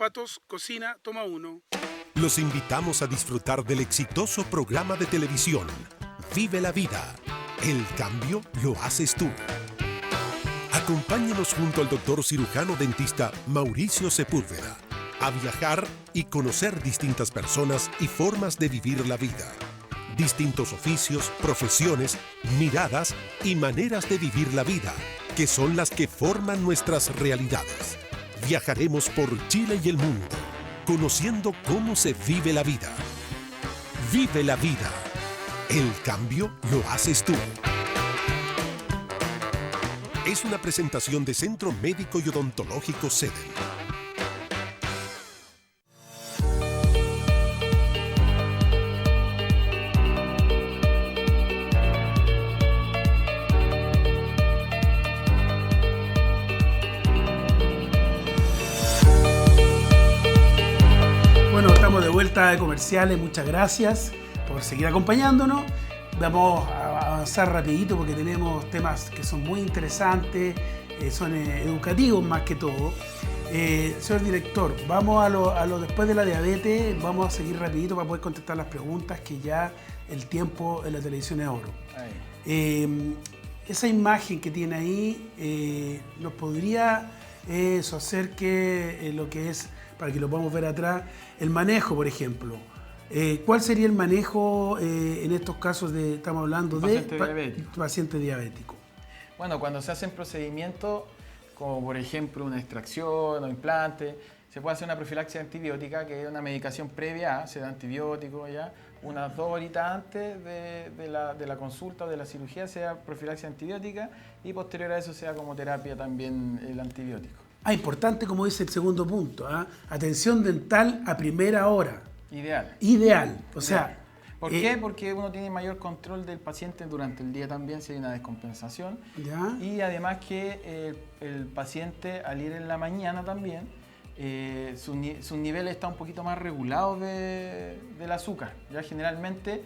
Patos Cocina, toma 1. Los invitamos a disfrutar del exitoso programa de televisión Vive la Vida. El cambio lo haces tú. Acompáñenos junto al doctor cirujano dentista Mauricio Sepúlveda a viajar y conocer distintas personas y formas de vivir la vida. Distintos oficios, profesiones, miradas y maneras de vivir la vida, que son las que forman nuestras realidades. Viajaremos por Chile y el mundo, conociendo cómo se vive la vida. Vive la vida. El cambio lo haces tú. Es una presentación de Centro Médico y Odontológico SEDEN. Bueno, estamos de vuelta de comerciales, muchas gracias por seguir acompañándonos. Vamos a avanzar rapidito porque tenemos temas que son muy interesantes, son educativos más que todo. Señor director, vamos a lo después de la diabetes, vamos a seguir rapidito para poder contestar las preguntas, que ya el tiempo en la televisión es oro. Esa imagen que tiene ahí, ¿nos podría hacer que lo que es, para que lo podamos ver atrás, el manejo, por ejemplo? ¿Cuál sería el manejo en estos casos estamos hablando de paciente diabético? Bueno, cuando se hacen procedimientos como por ejemplo una extracción o implante, se puede hacer una profilaxis antibiótica, que es una medicación previa, se da antibiótico ya, unas 2 horitas antes de la consulta o de la cirugía se da profilaxis antibiótica y posterior a eso se da como terapia también el antibiótico. Importante, como dice el segundo punto, atención dental a primera hora. Ideal. O sea, ¿por qué? Porque uno tiene mayor control del paciente durante el día también, si hay una descompensación. ¿ya? Y además que el paciente al ir en la mañana también, su nivel está un poquito más regulado del azúcar. Ya generalmente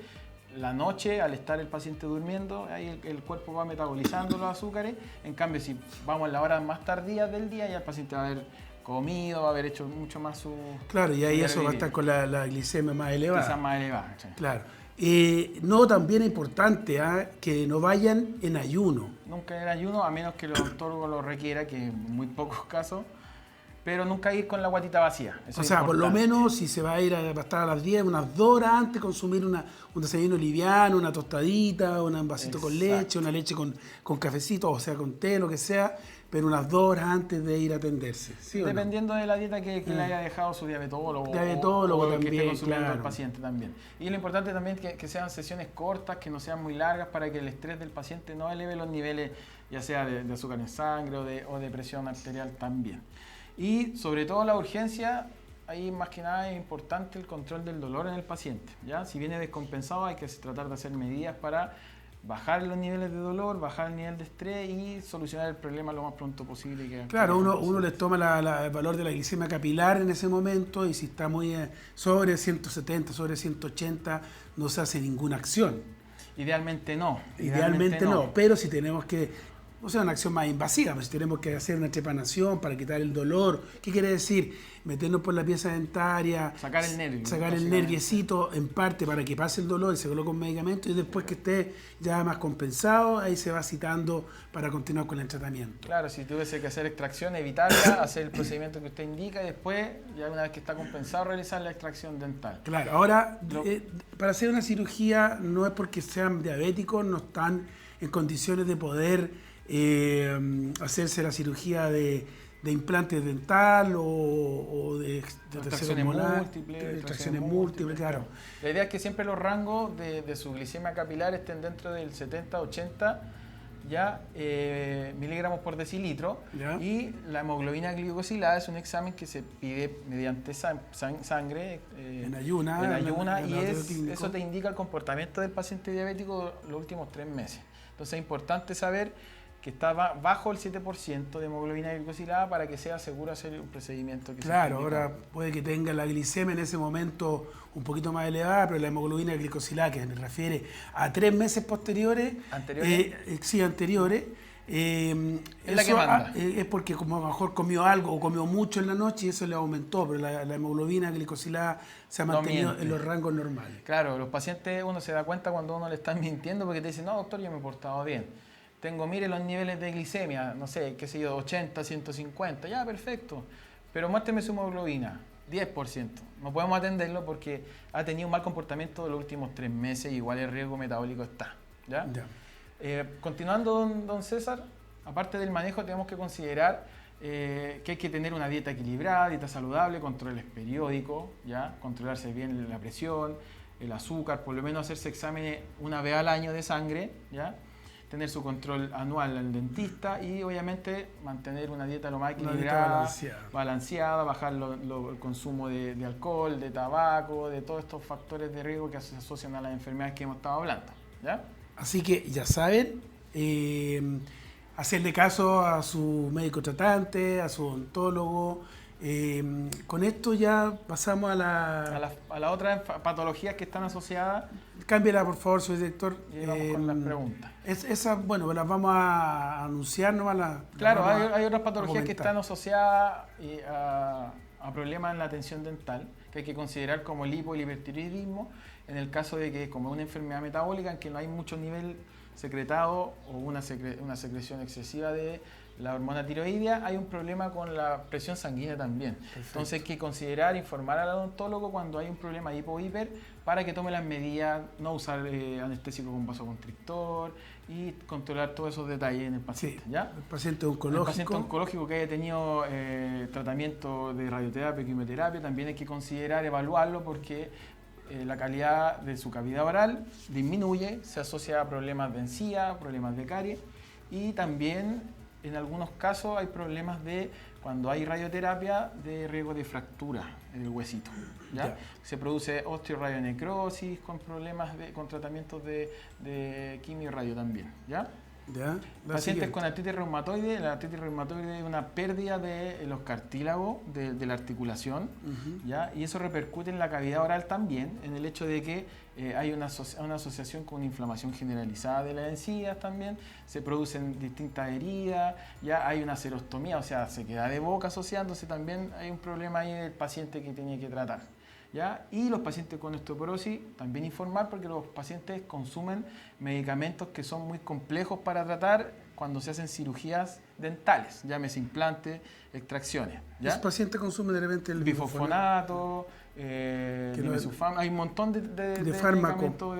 la noche, al estar el paciente durmiendo, ahí el cuerpo va metabolizando los azúcares. En cambio, si vamos a la hora más tardía del día, ya el paciente va a haber comido, va a haber hecho mucho más su... Claro, y ahí eso va a estar con la glicemia más elevada. Quizás más elevada. ¿Sí? Claro. No, también es importante que no vayan en ayuno. Nunca en ayuno, a menos que el odontólogo lo requiera, que en muy pocos casos, pero nunca ir con la guatita vacía. Eso o sea, por lo menos si se va a ir a estar a las 10, unas 2 horas antes, consumir un desayuno liviano, una tostadita, un vasito con leche, una leche con cafecito, o sea, con té, lo que sea, pero unas 2 horas antes de ir a atenderse. ¿Sí dependiendo de la dieta que le haya dejado su diabetólogo. O también, que esté consumiendo claro. el paciente también. Y lo importante también es que sean sesiones cortas, que no sean muy largas, para que el estrés del paciente no eleve los niveles, ya sea de azúcar en sangre o de presión arterial también. Y sobre todo la urgencia, ahí más que nada es importante el control del dolor en el paciente, ¿ya? Si viene descompensado hay que tratar de hacer medidas para bajar los niveles de dolor, bajar el nivel de estrés y solucionar el problema lo más pronto posible. Claro, uno les toma el valor de la glicemia capilar en ese momento, y si está muy sobre 170, sobre 180, no se hace ninguna acción. Idealmente no. Idealmente no, pero si tenemos que... O sea, una acción más invasiva, pues si tenemos que hacer una trepanación para quitar el dolor. ¿Qué quiere decir? Meternos por la pieza dentaria, sacar el nervio, sacar el nerviecito en parte para que pase el dolor y se coloca un medicamento, y después que esté ya más compensado, ahí se va citando para continuar con el tratamiento. Claro, si tuviese que hacer extracción, evitarla, hacer el procedimiento que usted indica y después, ya una vez que está compensado, realizar la extracción dental. Claro, ahora, para hacer una cirugía no es porque sean diabéticos, no están en condiciones de poder hacerse la cirugía de implante dental o de extracciones múltiples, claro. La idea es que siempre los rangos de su glicemia capilar estén dentro del 70-80 miligramos por decilitro. ¿Ya? Y la hemoglobina glicosilada es un examen que se pide mediante sangre en ayuna, y eso te indica el comportamiento del paciente diabético los últimos 3 meses. Entonces es importante saber que está bajo el 7% de hemoglobina glicosilada para que sea seguro hacer un procedimiento. Claro, ahora puede que tenga la glicemia en ese momento un poquito más elevada, pero la hemoglobina glicosilada, que me refiere a 3 meses posteriores, anteriores, Es la que manda. Es porque como a lo mejor comió algo o comió mucho en la noche y eso le aumentó, pero la hemoglobina glicosilada se ha No mantenido miente. en los rangos normales. Claro, los pacientes uno se da cuenta cuando uno le está mintiendo porque te dicen, no, doctor, yo me he portado bien. Tengo, mire los niveles de glicemia, no sé, qué sé yo, 80, 150, ya, perfecto. Pero muéstreme su hemoglobina, 10%. No podemos atenderlo porque ha tenido un mal comportamiento los últimos 3 meses y igual el riesgo metabólico está. ¿Ya? Ya. Continuando, don César, aparte del manejo tenemos que considerar que hay que tener una dieta equilibrada, dieta saludable, controles periódicos, ¿ya? Controlarse bien la presión, el azúcar, por lo menos hacerse exámenes una vez al año de sangre, ¿ya? Tener su control anual al dentista y obviamente mantener una dieta lo más Una dieta equilibrada, balanceada. bajar el consumo de alcohol, de tabaco, de todos estos factores de riesgo que se asocian a las enfermedades que hemos estado hablando, ¿ya? Así que ya saben, hacerle caso a su médico tratante, a su odontólogo. Con esto ya pasamos a las otras patologías que están asociadas. Cámbiala, por favor, señor director. Y vamos con las preguntas. Esas, bueno, las vamos a anunciar nomás. Claro, hay otras patologías que están asociadas a problemas en la atención dental, que hay que considerar como el hipo y el hipertiroidismo, en el caso de que como una enfermedad metabólica en que no hay mucho nivel secretado o una secreción excesiva de la hormona tiroidea, hay un problema con la presión sanguínea también. Perfecto. Entonces hay que considerar, informar al odontólogo cuando hay un problema de hipo o hiper para que tome las medidas, no usar anestésico con vasoconstrictor y controlar todos esos detalles en el paciente. Sí, ¿ya? el paciente oncológico. El paciente oncológico que haya tenido tratamiento de radioterapia, quimioterapia, también hay que considerar evaluarlo porque la calidad de su cavidad oral disminuye, se asocia a problemas de encía, problemas de caries y también en algunos casos hay problemas de, cuando hay radioterapia, de riesgo de fractura en el huesito. ¿Ya? Se produce osteoradionecrosis con problemas con tratamientos de quimio y radio también. ¿Ya? Ya, Pacientes con artritis reumatoide, la artritis reumatoide es una pérdida de los cartílagos de la articulación, ¿ya? Y eso repercute en la cavidad oral también, en el hecho de que hay una asociación con inflamación generalizada de las encías también, se producen distintas heridas, ya hay una serostomía, o sea, se queda de boca asociándose, también hay un problema ahí del paciente que tiene que tratar. ¿Ya? Y los pacientes con osteoporosis, también informar porque los pacientes consumen medicamentos que son muy complejos para tratar cuando se hacen cirugías dentales, llámese implantes, extracciones. ¿Ya? Los pacientes consumen de repente el bifosfonato, hay un montón de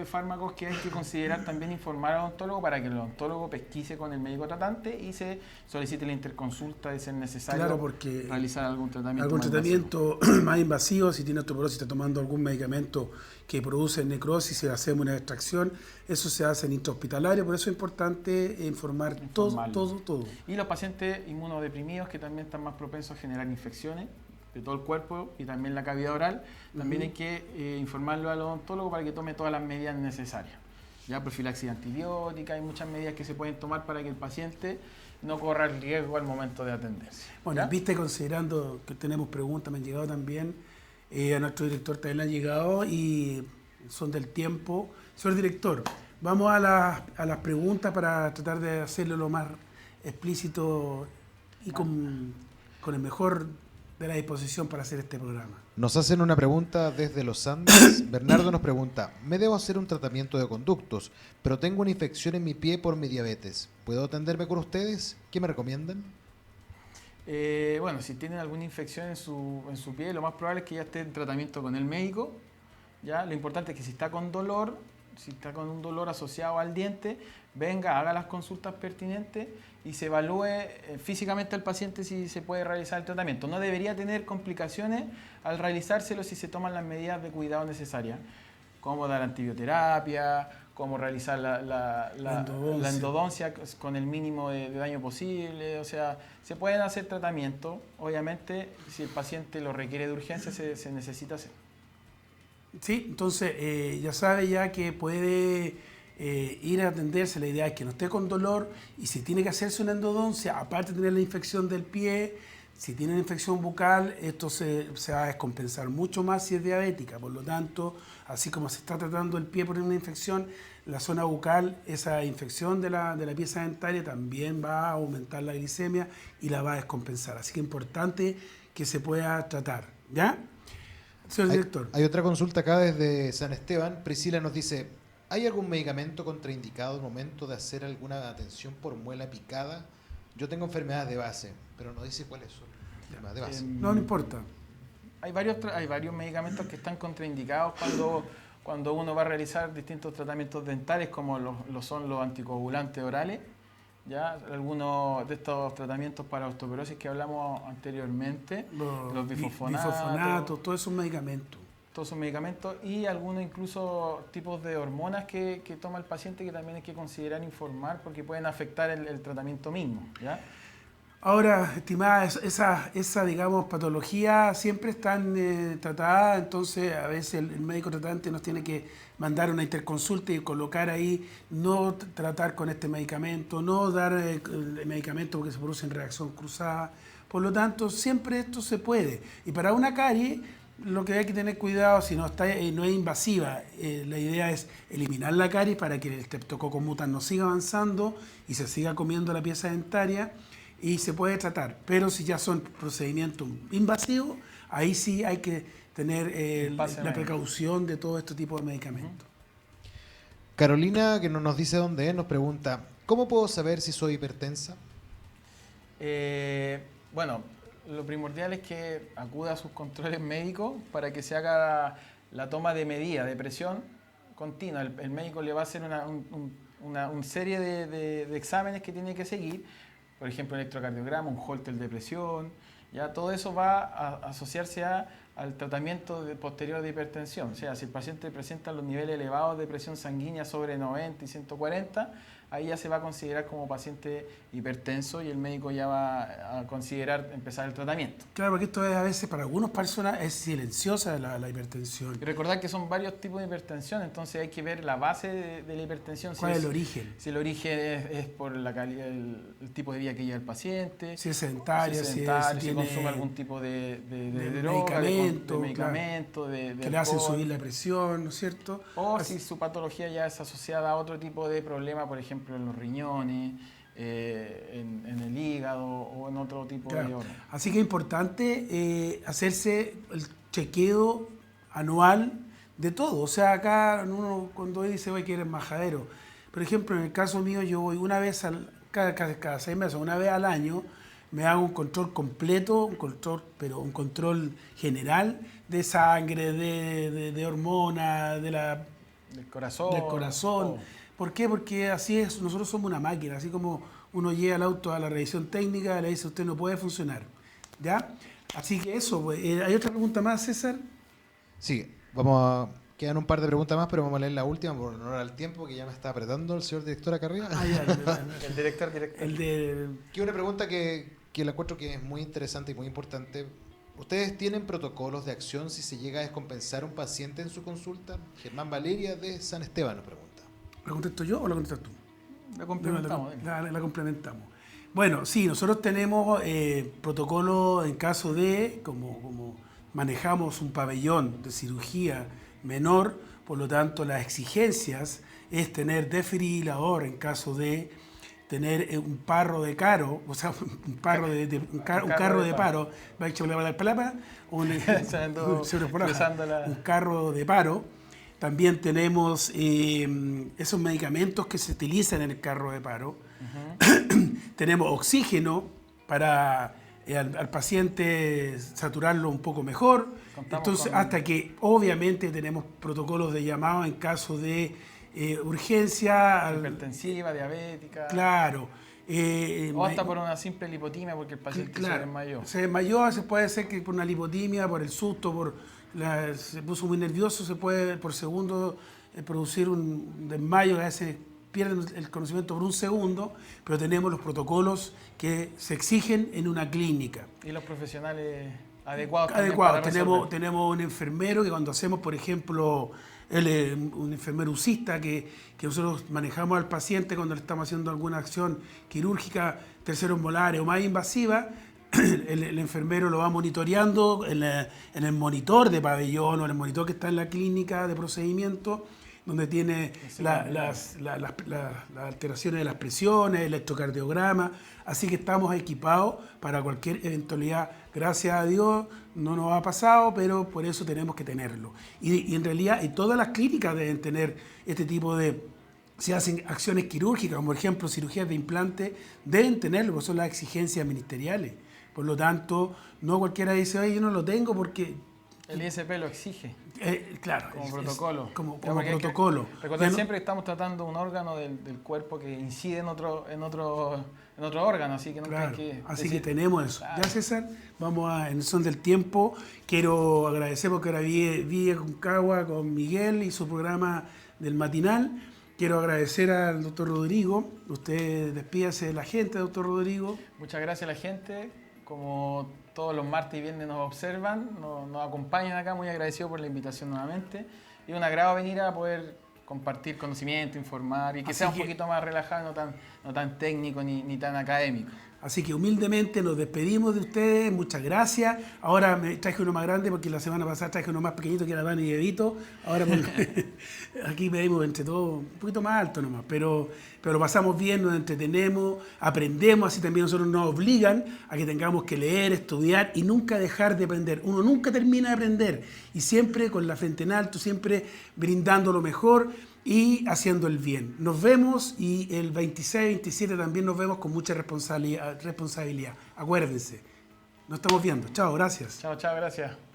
fármacos que hay que considerar también informar al odontólogo para que el odontólogo pesquise con el médico tratante y se solicite la interconsulta de ser necesario realizar algún tratamiento más invasivo. Si tiene osteoporosis, está tomando algún medicamento que produce necrosis, se hacemos una extracción, eso se hace en intrahospitalario, por eso es importante informar todo. Y los pacientes inmunodeprimidos que también están más propensos a generar infecciones de todo el cuerpo y también la cavidad oral, también hay que informarlo al odontólogo para que tome todas las medidas necesarias. Ya profilaxis antibiótica, hay muchas medidas que se pueden tomar para que el paciente no corra el riesgo al momento de atenderse. Bueno, ¿ya? viste, considerando que tenemos preguntas, me han llegado también, a nuestro director también le han llegado y son del tiempo. Señor director, vamos a las preguntas para tratar de hacerlo lo más explícito y con el mejor de la disposición para hacer este programa. Nos hacen una pregunta desde los Andes. Bernardo nos pregunta, me debo hacer un tratamiento de conductos, pero tengo una infección en mi pie por mi diabetes. ¿Puedo atenderme con ustedes? ¿Qué me recomiendan? Bueno, si tienen alguna infección en su pie, lo más probable es que ya esté en tratamiento con el médico. ¿Ya? Lo importante es que si está con dolor, si está con un dolor asociado al diente, venga, haga las consultas pertinentes y se evalúe físicamente al paciente si se puede realizar el tratamiento. No debería tener complicaciones al realizárselo si se toman las medidas de cuidado necesarias, como dar antibioterapia, cómo realizar la endodoncia con el mínimo de daño posible. O sea, se pueden hacer tratamientos. Obviamente, si el paciente lo requiere de urgencia, se necesita hacer. Sí, entonces ya sabe ya que puede ir a atenderse. La idea es que no esté con dolor y si tiene que hacerse una endodoncia, aparte de tener la infección del pie, si tiene una infección bucal, esto se va a descompensar mucho más si es diabética. Por lo tanto, así como se está tratando el pie por una infección, la zona bucal, esa infección de la pieza dentaria también va a aumentar la glicemia y la va a descompensar. Así que es importante que se pueda tratar. ¿Ya? Señor director. Hay otra consulta acá desde San Esteban. Priscila nos dice, ¿hay algún medicamento contraindicado al momento de hacer alguna atención por muela picada? Yo tengo enfermedades de base, pero no dice cuáles son. Enfermedades de base. No importa. Hay varios medicamentos que están contraindicados cuando uno va a realizar distintos tratamientos dentales, como lo son los anticoagulantes orales. ¿Ya? Algunos de estos tratamientos para osteoporosis que hablamos anteriormente, los bifosfonatos, todos esos medicamentos. Todos esos medicamentos y algunos incluso tipos de hormonas que toma el paciente que también hay que considerar informar porque pueden afectar el tratamiento mismo. ¿Ya? Ahora, estimada, esa digamos, patología siempre están tratadas, entonces a veces el médico tratante nos tiene que mandar una interconsulta y colocar ahí, no tratar con este medicamento, no dar el medicamento porque se produce en reacción cruzada. Por lo tanto, siempre esto se puede. Y para una carie, lo que hay que tener cuidado, si no es invasiva, la idea es eliminar la carie para que el Streptococcus mutans no siga avanzando y se siga comiendo la pieza dentaria. Y se puede tratar, pero si ya son procedimientos invasivos, ahí sí hay que tener la precaución de todo este tipo de medicamentos. Carolina, que no nos dice dónde es, nos pregunta, ¿cómo puedo saber si soy hipertensa? Bueno, lo primordial es que acuda a sus controles médicos para que se haga la toma de medida de presión continua. El médico le va a hacer una serie de exámenes que tiene que seguir. Por ejemplo, un electrocardiograma, un Holter de presión, ya todo eso va a asociarse al tratamiento posterior de hipertensión. O sea, si el paciente presenta los niveles elevados de presión sanguínea sobre 90 y 140, ahí ya se va a considerar como paciente hipertenso y el médico ya va a considerar empezar el tratamiento. Claro, porque esto es, a veces para algunas personas es silenciosa la hipertensión. Y recordar que son varios tipos de hipertensión, entonces hay que ver la base de la hipertensión. ¿Cuál es el origen? Si el origen es por la calidad, el tipo de vida que lleva el paciente. Si es sedentario, si consume algún tipo de droga, medicamento, que le hacen subir la presión, ¿no es cierto? O si su patología ya es asociada a otro tipo de problema, por ejemplo, en los riñones, en el hígado o en otro tipo de órganos. Así que es importante hacerse el chequeo anual de todo. O sea, acá uno cuando dice, oye, que eres majadero. Por ejemplo, en el caso mío, yo voy una vez cada 6 meses, una vez al año, me hago un control completo, un control general de sangre, de hormonas, del corazón. Oh. ¿Por qué? Porque así es, nosotros somos una máquina, así como uno llega el auto a la revisión técnica, le dice usted no puede funcionar, ¿ya? Así que eso, pues, ¿hay otra pregunta más, César? Sí, quedan un par de preguntas más, pero vamos a leer la última por honor al tiempo, que ya me está apretando el señor director acá arriba. El director. Que una pregunta que la encuentro que es muy interesante y muy importante. ¿Ustedes tienen protocolos de acción si se llega a descompensar un paciente en su consulta? Germán Valeria de San Esteban nos pregunta. ¿La contesto yo o la contestas tú? La complementamos. La complementamos. Bueno, sí, nosotros tenemos protocolo en caso de, como manejamos un pabellón de cirugía menor, por lo tanto las exigencias es tener desfibrilador en caso de tener un parro de caro, o sea, un carro de paro, un carro de paro. También tenemos esos medicamentos que se utilizan en el carro de paro. Tenemos oxígeno para al paciente saturarlo un poco mejor. Entonces, hasta que obviamente tenemos protocolos de llamado en caso de urgencia. Hipertensiva, diabética. Claro. O hasta por una simple lipotimia porque el paciente se desmayó. Se desmayó, puede ser que por una lipotimia, por el susto, se puso muy nervioso, se puede por segundo producir un desmayo, a veces pierden el conocimiento por un segundo, pero tenemos los protocolos que se exigen en una clínica. Y los profesionales adecuados. Tenemos un enfermero que cuando hacemos, por ejemplo, él es un enfermero usista que nosotros manejamos al paciente cuando le estamos haciendo alguna acción quirúrgica, terceros molares o más invasiva. El enfermero lo va monitoreando en el monitor de pabellón o en el monitor que está en la clínica de procedimiento donde tiene las alteraciones de las presiones, electrocardiograma, así que estamos equipados para cualquier eventualidad. Gracias a Dios no nos ha pasado, pero por eso tenemos que tenerlo. Y en realidad todas las clínicas deben tener este tipo de... Si hacen acciones quirúrgicas, como por ejemplo cirugías de implante, deben tenerlo, porque son las exigencias ministeriales. Por lo tanto, no cualquiera dice, oye, yo no lo tengo porque... El ISP lo exige. Claro. Como protocolo. Como protocolo. Recordar siempre que estamos tratando un órgano del cuerpo que incide en otro órgano, así que nunca hay que... Así que tenemos eso. Claro. Ya, César, vamos en son del tiempo. Quiero agradecer porque ahora vi a Concagua con Miguel y su programa del matinal. Quiero agradecer al doctor Rodrigo. Usted despídase de la gente, doctor Rodrigo. Muchas gracias a la gente. Como todos los martes y viernes nos observan, nos acompañan acá. Muy agradecido por la invitación nuevamente. Y un agrado venir a poder compartir conocimiento, informar y que sea un poquito más relajado, no tan técnico ni tan académico. Así que humildemente nos despedimos de ustedes, muchas gracias. Ahora me traje uno más grande porque la semana pasada traje uno más pequeñito que era Dani y Evito. Ahora aquí pedimos entre todos un poquito más alto nomás, pero lo pasamos bien, nos entretenemos, aprendemos, así también nosotros nos obligan a que tengamos que leer, estudiar y nunca dejar de aprender. Uno nunca termina de aprender y siempre con la frente en alto, siempre brindando lo mejor y haciendo el bien. Nos vemos y el 26, 27 también nos vemos con mucha responsabilidad. Acuérdense. Nos estamos viendo. Chao, gracias. Chao, gracias.